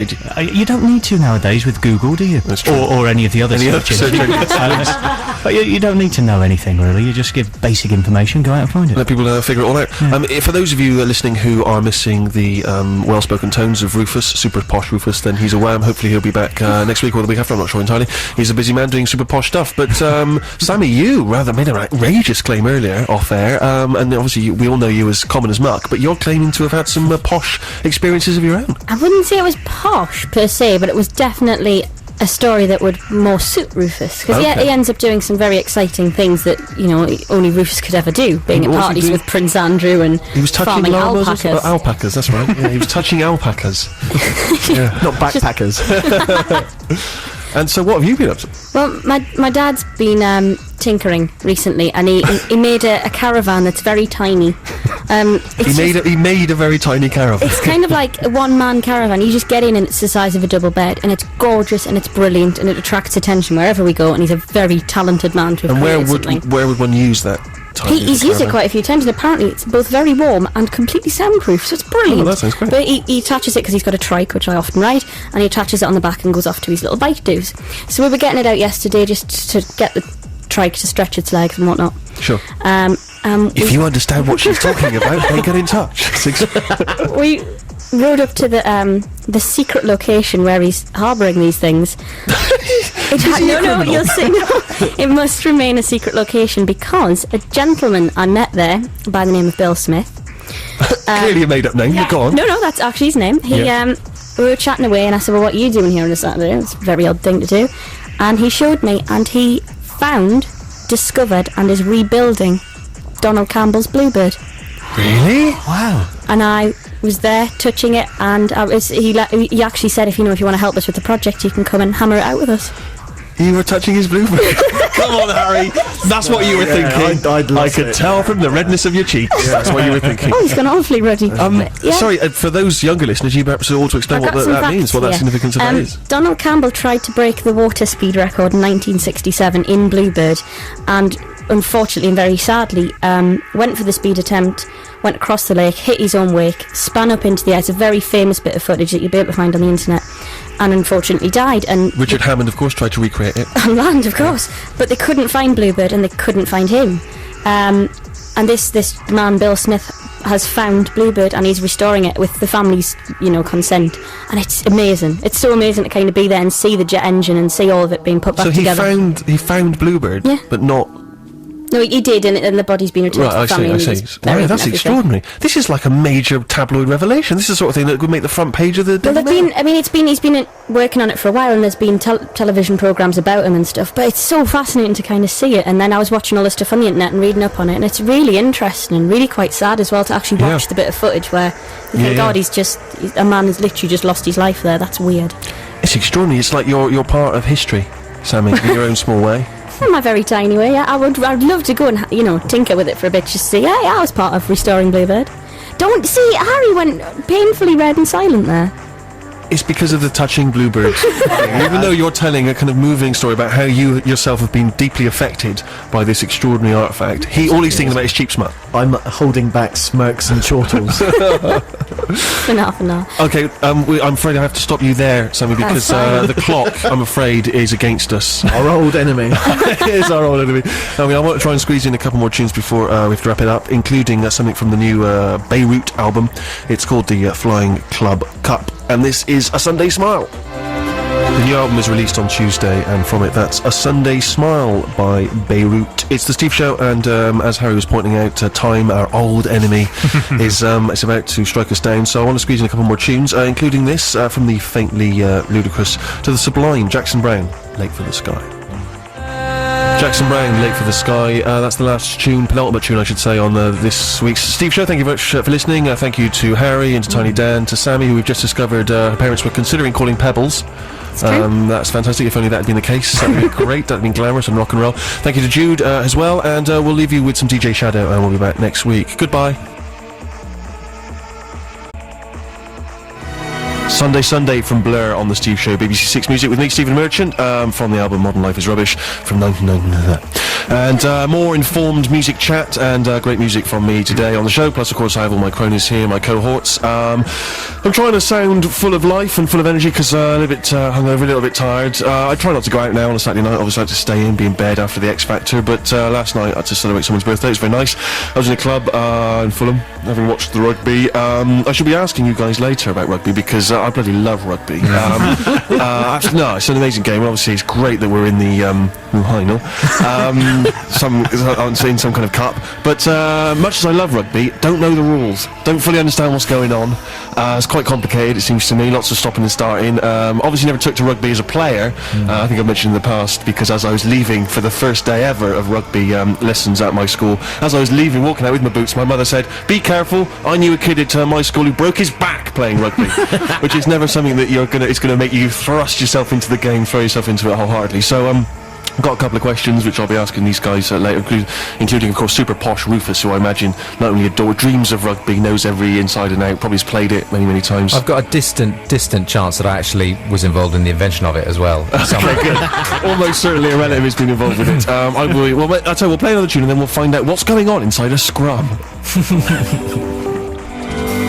You don't need to nowadays with Google, do you? That's true. Or any of the other search engines. But you don't need to know anything, really. You just give basic information, go out and find it. Let people figure it all out. Yeah. For those of you listening who are missing the well-spoken tones of Rufus, super posh Rufus, then he's a wham. Hopefully he'll be back next week or the week after, I'm not sure entirely. He's a busy man doing super posh stuff. But Sammy, you rather made an outrageous claim earlier off air, and obviously we all know you as common as muck, but you're claiming to have had some posh experiences of your own. I wouldn't say it was posh per se, but it was definitely a story that would more suit Rufus, because he ends up doing some very exciting things that, you know, only Rufus could ever do, being at parties with Prince Andrew and he was touching farming alpacas. Alpacas, that's right. Yeah, he was touching alpacas. Not backpackers. And so what have you been up to? Well, my dad's been tinkering recently, and he made a caravan that's very tiny. He made a very tiny caravan. It's kind of like a one-man caravan. You just get in and it's the size of a double bed, and it's gorgeous and it's brilliant and it attracts attention wherever we go, and he's a very talented man to have created something. And where would one use that? He's used it quite a few times, and apparently it's both very warm and completely soundproof, so it's brilliant. Oh, that sounds great. But he attaches it because he's got a trike, which I often ride, and he attaches it on the back and goes off to his little bike do's. So we were getting it out yesterday just to get the trike to stretch its legs and whatnot. Sure. If you understand what she's talking about, then get in touch. We rode up to the secret location where he's harbouring these things. You'll see. No, it must remain a secret location because a gentleman I met there by the name of Bill Smith. Clearly a made-up name. Yeah. Go on. No, that's actually his name. We were chatting away, and I said, "Well, what are you doing here on a Saturday?" It's a very odd thing to do. And he showed me, and he discovered, and is rebuilding Donald Campbell's Bluebird. Really? Wow. And I was there touching it, and he actually said, if you want to help us with the project, you can come and hammer it out with us. You were touching his Bluebird. Come on, Harry. That's what you were thinking. I could tell from the redness of your cheeks. That's what you were thinking. Oh, he's gone awfully ruddy. Sorry, for those younger listeners, you perhaps ought to explain what that means, what that significance of that is. Donald Campbell tried to break the water speed record in 1967 in Bluebird, and unfortunately and very sadly went for the speed attempt, went across the lake, hit his own wake, span up into the air. It's a very famous bit of footage that you'll be able to find on the internet, and unfortunately died. And Richard Hammond, of course, tried to recreate it on land, of course, but they couldn't find Bluebird and they couldn't find him. And this man Bill Smith has found Bluebird, and he's restoring it with the family's consent, and it's amazing. It's so amazing to kind of be there and see the jet engine and see all of it being put back together. So he found Bluebird, but not. No, he did, and the body's been returned to the family. I see. Wow, that's extraordinary. This is like a major tabloid revelation. This is the sort of thing that would make the front page of the Daily Mail. He's been working on it for a while, and there's been television programmes about him and stuff, but it's so fascinating to kind of see it. And then I was watching all the stuff on the internet and reading up on it, and it's really interesting and really quite sad as well to actually watch the bit of footage where you think, God, a man has literally just lost his life there. That's weird. It's extraordinary. It's like you're part of history, Sammy, in your own small way. In my very tiny way, yeah. I'd love to go and tinker with it for a bit, just to see. Yeah, I was part of restoring Bluebird. Don't see, Harry went painfully red and silent there. It's because of the touching Bluebird thing. Even though you're telling a kind of moving story about how you yourself have been deeply affected by this extraordinary artefact, all he's thinking about is cheap smut. I'm holding back smirks and chortles. Enough. Okay, I'm afraid I have to stop you there, Sammy, because the clock, I'm afraid, is against us. Our old enemy. It is our old enemy. I want to try and squeeze in a couple more tunes before we have to wrap it up, including something from the new Beirut album. It's called the Flying Club Cup, and this is A Sunday Smile. The new album is released on Tuesday, and from it, that's A Sunday Smile by Beirut. It's the Steve Show, and as Harry was pointing out, time, our old enemy, is it's about to strike us down. So I want to squeeze in a couple more tunes, including this from the faintly ludicrous to the sublime Jackson Browne, Late for the Sky. Jackson Browne, Late for the Sky. That's the last tune, penultimate tune I should say, on this week's Steve Show. Thank you very much for listening. Thank you to Harry and to Tiny Dan, to Sammy, who we've just discovered her parents were considering calling Pebbles. That's fantastic. If only that had been the case, that would be great. That would be glamorous and rock and roll. Thank you to Jude as well, and we'll leave you with some DJ Shadow, and we'll be back next week. Goodbye. Sunday from Blur on the Steve Show, BBC Six Music with me, Stephen Merchant, from the album Modern Life is Rubbish from 1999. And more informed music chat and great music from me today on the show. Plus, of course, I have all my cronies here, my cohorts. I'm trying to sound full of life and full of energy because a little bit hungover, a little bit tired. I try not to go out now on a Saturday night. Obviously, I like to stay in, be in bed after the X Factor. But last night, I had to celebrate someone's birthday. It was very nice. I was in a club in Fulham, having watched the rugby. I should be asking you guys later about rugby because I bloody love rugby. No, it's an amazing game. Obviously, it's great that we're in the final, in some kind of cup. But much as I love rugby, don't know the rules, don't fully understand what's going on. It's quite complicated, it seems to me. Lots of stopping and starting. Obviously, never took to rugby as a player. I think I've mentioned in the past because as I was leaving for the first day ever of rugby lessons at my school, as I was leaving, walking out with my boots, my mother said, "Be careful." I knew a kid at my school who broke his back playing rugby, which is never something that it's going to make you thrust yourself into the game, throw yourself into it wholeheartedly. So I've got a couple of questions which I'll be asking these guys later, including of course super posh Rufus, who I imagine not only dreams of rugby, knows every inside and out, probably has played it many times. I've got a distant chance that I actually was involved in the invention of it as well. Okay, good. Almost certainly a relative has been involved with it. I'll tell you, we'll play another tune and then we'll find out what's going on inside a scrum.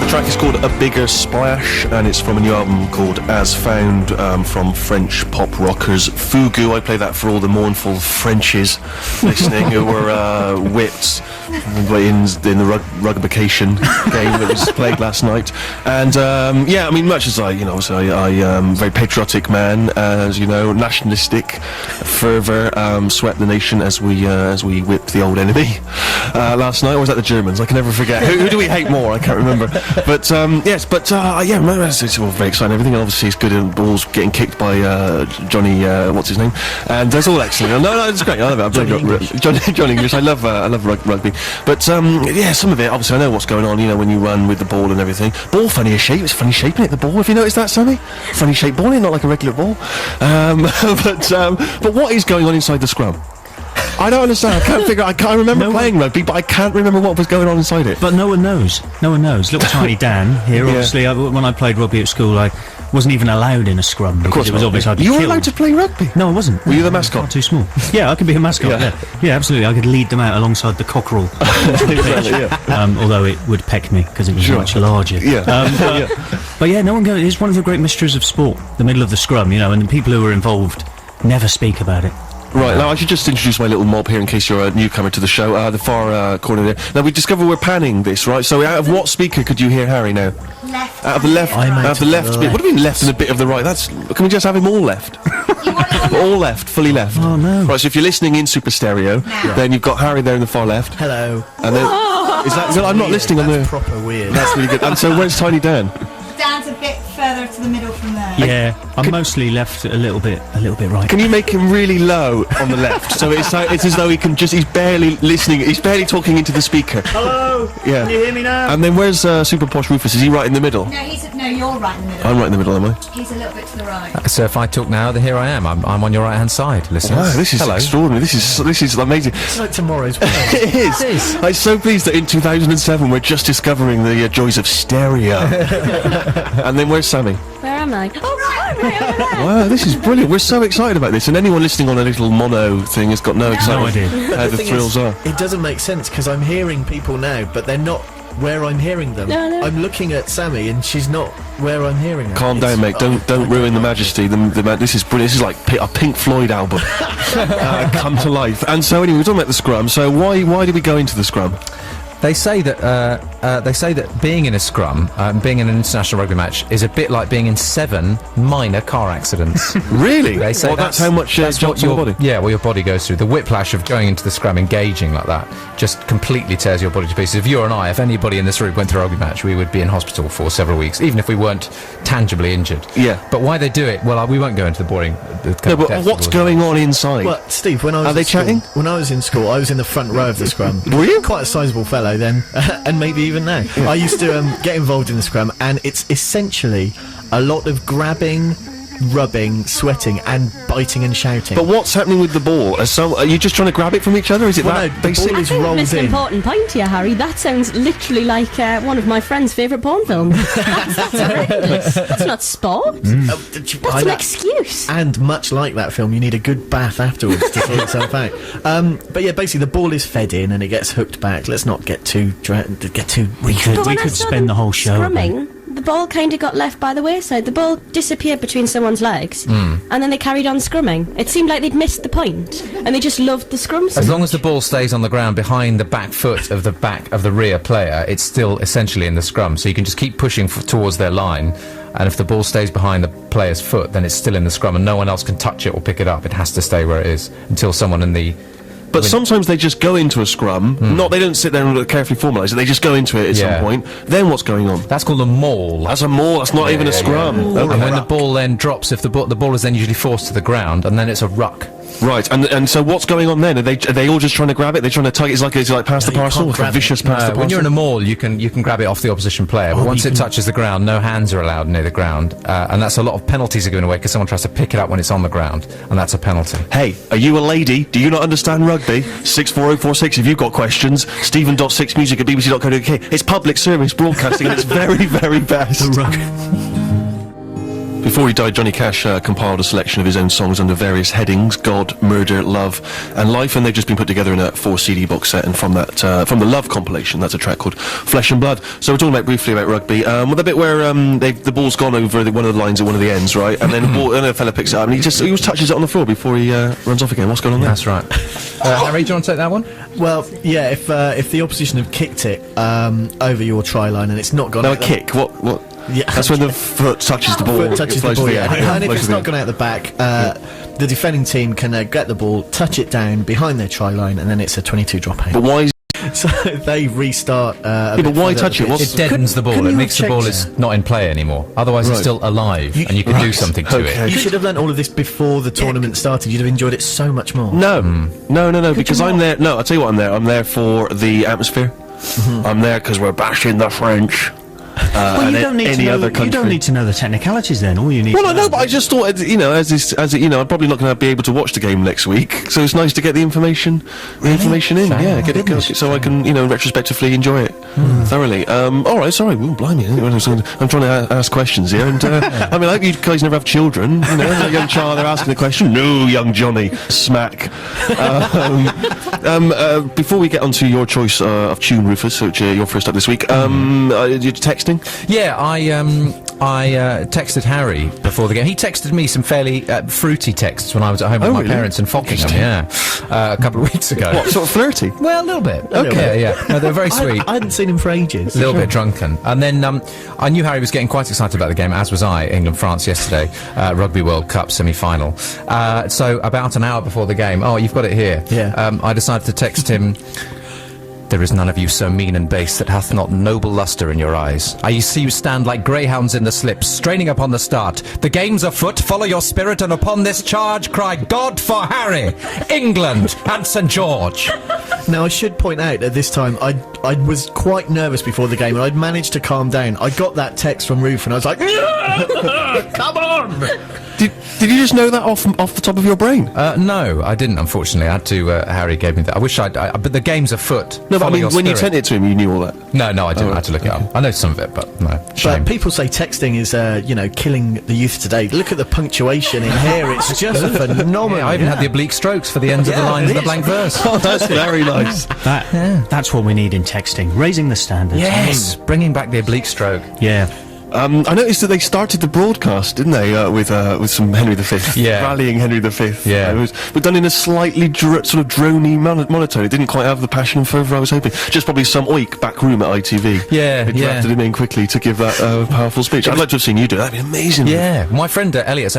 The track is called A Bigger Splash, and it's from a new album called As Found, from French pop rockers Fugu. I play that for all the mournful Frenchies listening who were whipped in the rugbication game that was played last night. And yeah, I mean, much as I am a very patriotic man, as you know, nationalistic fervour swept the nation as we whipped the old enemy last night. Or was that the Germans? I can never forget. Who do we hate more? I can't remember. But yes, it's all very exciting. Everything obviously is good, and balls getting kicked by Johnny. What's his name? And that's all excellent. No, it's great. I love it. John English. I love rugby. But yeah, some of it obviously I know what's going on. You know, when you run with the ball and everything. Ball funny shape. It's funny shaping it. The ball. Have you noticed that, Sammy? Funny shaped ball, not like a regular ball. But what is going on inside the scrum? I don't understand. I can't figure. I remember playing rugby, but I can't remember what was going on inside it. But no one knows. No one knows. Little tiny Dan here. Yeah. Obviously, when I played rugby at school, I wasn't even allowed in a scrum because it was obvious I'd be You were killed. allowed to play rugby? No, I wasn't. Were you the mascot? Far too small. Yeah, I could be a mascot. Yeah, absolutely. I could lead them out alongside the cockerel. Exactly, yeah. Although it would peck me because it was much larger. Yeah. But yeah, no one goes. It's one of the great mysteries of sport. The middle of the scrum, and the people who are involved never speak about it. Right, now I should just introduce my little mob here in case you're a newcomer to the show. The far corner there. Now we discover we're panning this, right? So out of what speaker could you hear Harry now? Left. Out of the left. Out of the left bit. What do you mean left and a bit of the right? Can we just have him all left? All left, fully left. Oh no. Right, so if you're listening in super stereo, then you've got Harry there in the far left. Hello. And then is that? No, I'm not listening on That's the. proper weird. That's really good. And so where's Tiny Dan? Dan's a bit further to the middle from there. Yeah, I'm mostly left a little bit right. Can you make him really low on the left? So it's as though he's barely listening, he's barely talking into the speaker. Hello. Yeah. Can you hear me now? And then where's Super Posh Rufus? Is he right in the middle? No, you're right in the middle. I'm right in the middle, am I? He's a little bit to the right. So if I talk now, then here I am. I'm on your right hand side. Listen. Wow, this is extraordinary. This is amazing. It's like tomorrow's play. It is. I'm so pleased that in 2007 we're just discovering the joys of stereo. And then where's Sammy? Where am I? Oh, right over there. Wow, this is brilliant. We're so excited about this, and anyone listening on a little mono thing has got no excitement. No idea. How the thing thrills is, are. It doesn't make sense because I'm hearing people now, but they're not where I'm hearing them. No. I'm looking at Sammy and she's not where I'm hearing her. Calm down, mate. Don't ruin the majesty. This is brilliant. This is like a Pink Floyd album come to life. And so anyway, we're talking about the scrum. So why did we go into the scrum? They say that being in a scrum, being in an international rugby match, is a bit like being in 7 minor car accidents. Really? They say that's how much jumps your on the body. Yeah, well, your body goes through. The whiplash of going into the scrum, engaging like that, just completely tears your body to pieces. If you and I, if anybody in this room went through a rugby match, we would be in hospital for several weeks, even if we weren't tangibly injured. Yeah. But why they do it? Well, we won't go into the boring. No, but what's going on inside? Well, Steve, when I was Are they chatting? When I was in school, I was in the front row of the scrum. Were you? Quite a sizable fellow then, and maybe even now. I used to get involved in the scrum, and it's essentially a lot of grabbing, rubbing, sweating, and biting and shouting. But what's happening with the ball? Are you just trying to grab it from each other? Is it Well, that no, the basic? ball I is think you've rolled missed an in. important point here, Harry. That sounds literally like one of my friend's favourite porn films. That's horrendous. That's not sport. That's an excuse. And much like that film, you need a good bath afterwards to sort yourself out. But yeah, basically the ball is fed in and it gets hooked back. Let's not get too We But when I could saw spend them the whole show. on it. scrumming, the ball kind of got left by the wayside. The ball disappeared between someone's legs, and then they carried on scrumming. It seemed like they'd missed the point, and they just loved the scrum. As long as the ball stays on the ground behind the back foot of the rear player, it's still essentially in the scrum. So you can just keep pushing towards their line, and if the ball stays behind the player's foot, then it's still in the scrum, and no one else can touch it or pick it up. It has to stay where it is until someone in the... But sometimes they just go into a scrum. They don't sit there and carefully formalise it. They just go into it at some point. Then what's going on? That's called a maul. That's a maul. That's not even a scrum. Okay. And when the ball then drops, if the ball is then usually forced to the ground, and then it's a ruck. Right, and so what's going on then? Are they all just trying to grab it? They're trying to tug it. It's like pass the you parcel, can't like a grab vicious it. pass the parcel. When you're in a maul, you can grab it off the opposition player, but once it touches the ground, no hands are allowed near the ground, and that's a lot of penalties are given away because someone tries to pick it up when it's on the ground, and that's a penalty. Hey, are you a lady? Do you not understand rugby? 64046 if you've got questions. Stephen.6music@bbc.co.uk. It's public service broadcasting at its very, very best. Before he died, Johnny Cash compiled a selection of his own songs under various headings: God, Murder, Love, and Life, and they've just been put together in a 4 CD box set. And from that, from the Love compilation, that's a track called Flesh and Blood. So we're talking briefly about rugby. With the bit where the ball's gone over one of the lines at one of the ends, right? And then the ball, and a fella picks it up, and he always touches it on the floor before he runs off again. What's going on there? That's right. Harry, do you want to take that one? Well, yeah, if the opposition have kicked it over your try line and it's not gone Now a out the- kick. What? Yeah. That's when the foot touches the ball. Foot touches it the flows ball, to the yeah. air. And if Flows it's to the not gone out the back, the defending team can get the ball, touch it down behind their try line, and then it's a 22 drop out. But why? So they restart. But why touch it? It deadens the ball. can It you makes the check- ball is not in play anymore. Otherwise, it's Right. still alive, and you can do something to Okay. it. You should have learnt all of this before the tournament started. You'd have enjoyed it so much more. No, because I'm there. No, I'll tell you what I'm there. I'm there for the atmosphere. I'm there because we're bashing the French. Well, and you don't need any to know. other You country. don't need to know the technicalities. Then all you need. Well, to I know, but I just thought, I'm probably not going to be able to watch the game next week. So it's nice to get the information in. Yeah, get it, so I can, retrospectively enjoy it thoroughly. All right, sorry, blimey, I'm trying to ask questions here, and I mean, I hope you guys never have children. A young child, they're asking a question. No, young Johnny, smack. Before we get onto your choice of tune, Rufus, which you're first up this week, you're texting. Yeah, I texted Harry before the game. He texted me some fairly fruity texts when I was at home with my really? parents in Fockingham. Yeah, a couple of weeks ago. What, sort of flirty? Well, a little bit. Okay. Yeah. No, they're very sweet. I hadn't seen him for ages. A little bit drunken. And then I knew Harry was getting quite excited about the game, as was I, England-France yesterday, Rugby World Cup semi-final. So about an hour before the game, you've got it here. Yeah. I decided to text him, "There is none of you so mean and base that hath not noble lustre in your eyes. I see you stand like greyhounds in the slips, straining upon the start. The game's afoot, follow your spirit, and upon this charge cry God for Harry, England, and St. George." Now, I should point out at this time, I was quite nervous before the game, and I'd managed to calm down. I got that text from Ruth, and I was like, come on! Did you just know that off the top of your brain? No, I didn't, unfortunately. I had to, Harry gave me that. I wish but the game's afoot. No, but I Follow mean, your when you spirit. sent it to him, you knew all that. No, I didn't. I had to look it up. I know some of it, but no. Shame. But people say texting is, killing the youth today. Look at the punctuation in here. It's just phenomenal. I even had the oblique strokes for the ends of the lines of the blank verse. Oh, that's very nice. That's what we need in texting, raising the standards. Yes, bringing back the oblique stroke. Yeah. I noticed that they started the broadcast, didn't they, with some Henry V, Yeah. rallying Henry V. Yeah. It was, but done in a slightly sort of drony monotone. It didn't quite have the passion and fervour I was hoping. Just probably some oik back room at ITV. Yeah, It drafted him in quickly to give that powerful speech. I'd like to have seen you do that. That'd be amazing. Yeah, my friend Elliot's